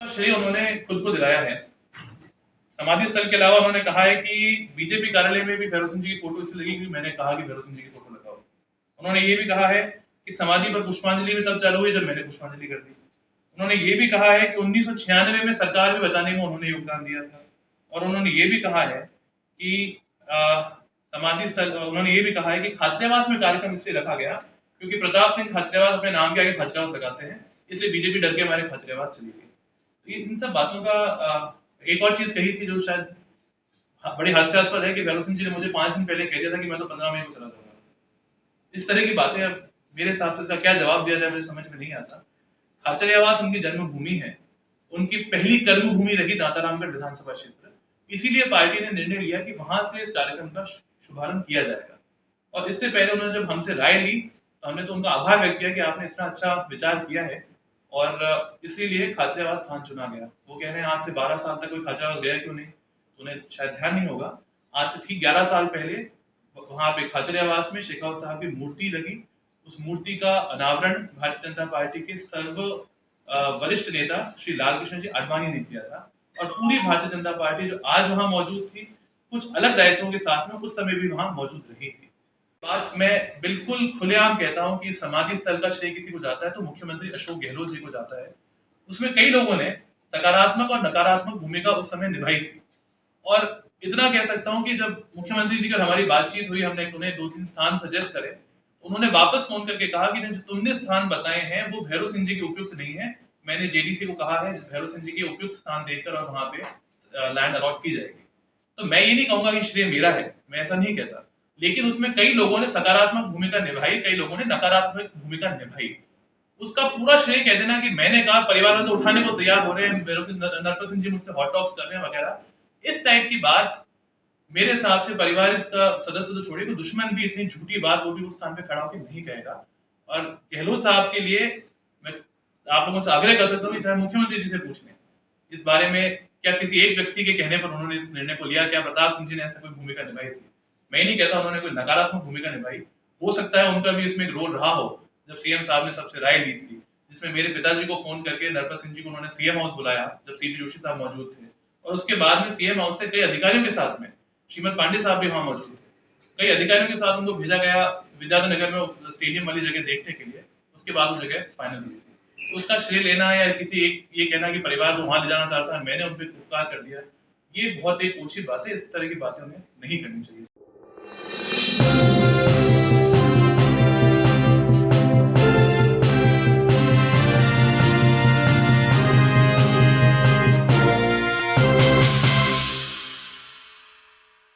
श्रेय उन्होंने खुद को दिलाया है। समाधि स्थल के अलावा उन्होंने कहा है कि बीजेपी कार्यालय में भी भैरव सिंह जी की फोटो इसलिए लगी कि मैंने कहा कि भैरव सिंह जी की फोटो लगाओ। उन्होंने ये भी कहा है कि समाधि पर पुष्पांजलि भी तब चालू हुई जब मैंने पुष्पांजलि कर दी। उन्होंने ये भी कहा है कि 1996 में सरकार भी बचाने में उन्होंने योगदान दिया था। और उन्होंने ये भी कहा है कि समाधि स्थल, उन्होंने ये भी कहा है कि खाचरियावास में कार्यक्रम इसलिए रखा गया क्योंकि प्रताप सिंह खाचरियावास अपने नाम के आगे खाचरियावास लगाते हैं, इसलिए बीजेपी डर के हमारे खाचरियावास चली गई। इन सब बातों का एक और चीज कही थी जो शायद बड़ी हास्यास्पद है कि भैरव सिंह जी ने मुझे 5 दिन पहले कह दिया था कि मैं तो 15 मई को चला जाऊंगा। इस तरह की बातें अब मेरे हिसाब से इसका क्या जवाब दिया जाए मुझे समझ में नहीं आता। खाचरियावास उनकी जन्मभूमि है, उनकी पहली कर्मभूमि रही दांतारामगढ़ विधानसभा क्षेत्र, इसीलिए पार्टी ने निर्णय लिया कि वहां से इस कार्यक्रम का शुभारंभ किया जाएगा। और इससे पहले उन्होंने जब हमसे राय ली तो हमने तो उनका आभार व्यक्त किया कि आपने इतना अच्छा विचार किया है और इसीलिए खाचरियावास स्थान चुना गया। वो कह रहे हैं आज से 12 साल तक कोई खाचरियावास गया क्यों नहीं, तो उन्हें शायद ध्यान नहीं होगा। आज से ठीक 11 साल पहले वहां पे खाचरियावास में शेखावत साहब की मूर्ति लगी। उस मूर्ति का अनावरण भारतीय जनता पार्टी के सर्व वरिष्ठ नेता श्री लालकृष्ण जी आडवाणी ने किया था। और पूरी भारतीय जनता पार्टी जो आज वहां मौजूद थी, कुछ अलग दायित्वों के साथ में उस समय भी वहां मौजूद रही थी। बात मैं बिल्कुल खुलेआम कहता हूं कि समाधि स्थल का श्रेय किसी को जाता है तो मुख्यमंत्री अशोक गहलोत जी को जाता है। उसमें कई लोगों ने सकारात्मक और नकारात्मक भूमिका उस समय निभाई थी। और इतना कह सकता हूं कि जब मुख्यमंत्री जी का हमारी बातचीत हुई, हमने उन्हें 2-3 स्थान सजेस्ट करे, उन्होंने वापस फोन करके कहा कि जो तुमने स्थान बताए हैं वो भैरव सिंह जी के उपयुक्त नहीं है। मैंने जेडीसी को कहा है भैरव सिंह जी के उपयुक्त स्थान देखकर और वहां पे लैंड अलॉट की जाएगी। तो मैं ये नहीं कहूंगा कि श्रेय मेरा है, मैं ऐसा नहीं कहता, लेकिन उसमें कई लोगों ने सकारात्मक भूमिका निभाई, कई लोगों ने नकारात्मक भूमिका निभाई। उसका पूरा श्रेय कह देना कि मैंने कहा परिवार वाले तो उठाने को तैयार हो रहे हैं, नरपत सिंह जी मुझसे हॉट टॉक्स कर रहे हैं वगैरह, इस टाइप की बात मेरे हिसाब से परिवार का सदस्य तो छोड़िए, दुश्मन भी इतनी झूठी बात वो भी उस स्थान पे खड़ा होकर नहीं कहेगा। और गहलोत साहब के लिए मैं आप लोगों से आग्रह कर सकता हूँ कि चाहे मुख्यमंत्री जी से पूछ लें इस बारे में, क्या किसी एक व्यक्ति के कहने पर उन्होंने इस निर्णय को लिया, क्या प्रताप सिंह जी ने ऐसा कोई भूमिका निभाई थी? मैं नहीं कहता उन्होंने कोई नकारात्मक भूमिका निभाई, हो सकता है उनका भी इसमें एक रोल रहा हो। जब सीएम साहब ने सबसे राय ली थी, जिसमें मेरे पिताजी को फोन करके नरपत सिंह जी को उन्होंने सीएम हाउस बुलाया जब सीपी जोशी साहब मौजूद थे, और उसके बाद में सीएम हाउस से कई अधिकारियों के साथ में श्रीमद पांडे साहब भी वहां मौजूद थे, कई अधिकारियों के साथ उनको भेजा गया विद्याधर नगर में स्टेडियम वाली जगह देखने के लिए। उसके बाद वो जगह फाइनल हुई थी। उसका श्रेय लेना या किसी एक ये कहना कि परिवार को वहां ले जाना चाहता है, मैंने उन पर उपकार कर दिया, ये बहुत एक ऊंची बात है। इस तरह की बातें उन्हें नहीं करनी चाहिए।